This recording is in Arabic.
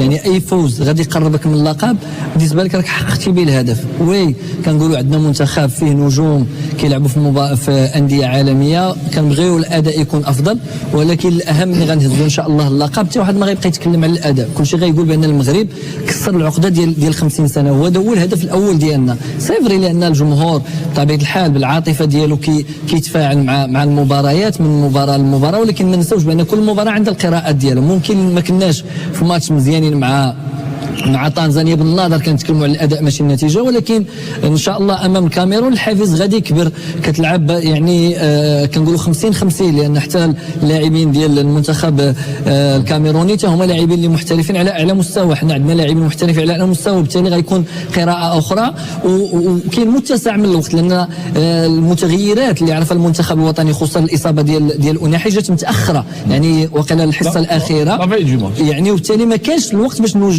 يعني اي فوز غادي يقربك من اللقب بالنسبه لك راك حققتي به الهدف. وي كنقولوا عندنا منتخب فيه نجوم كيلعبوا في انديه عالميه، كنبغيو الاداء يكون افضل، ولكن الاهم ملي غنهزوا ان شاء الله اللقب حتى واحد ما غيبقى يتكلم على الاداء، كلشي غيقول بان المغرب كسر العقده ديال 50 سنه، هو الهدف الاول ديالنا. سيفري لان الجمهور بطبيعه الحال بالعاطفه ديالو كيتفاعل مع المباريات من مباراه لمباراه، ولكن ما ننساوش بان كل مباراه عندها القراءات ديالها. ممكن ما كناش في ماتش مزيانين مع تنزانيا بالنظر كنتكلموا على الاداء ماشي النتيجه، ولكن ان شاء الله امام الكاميرون الحافز غادي يكبر. كتلعب يعني كنقولوا 50-50، لان حتى اللاعبين ديال المنتخب الكاميروني حتى هما لاعبين اللي محترفين على اعلى مستوى، حنا عندنا لاعبين محترفين على اعلى مستوى، وبالتالي غيكون قراءه اخرى وكاين متسع من الوقت، لان المتغيرات اللي عرفها المنتخب الوطني خصوصا الاصابه ديال أناحي جات متاخره، يعني وقيلا الحصه الاخيره يعني، وبالتالي ما كانش الوقت باش نوجد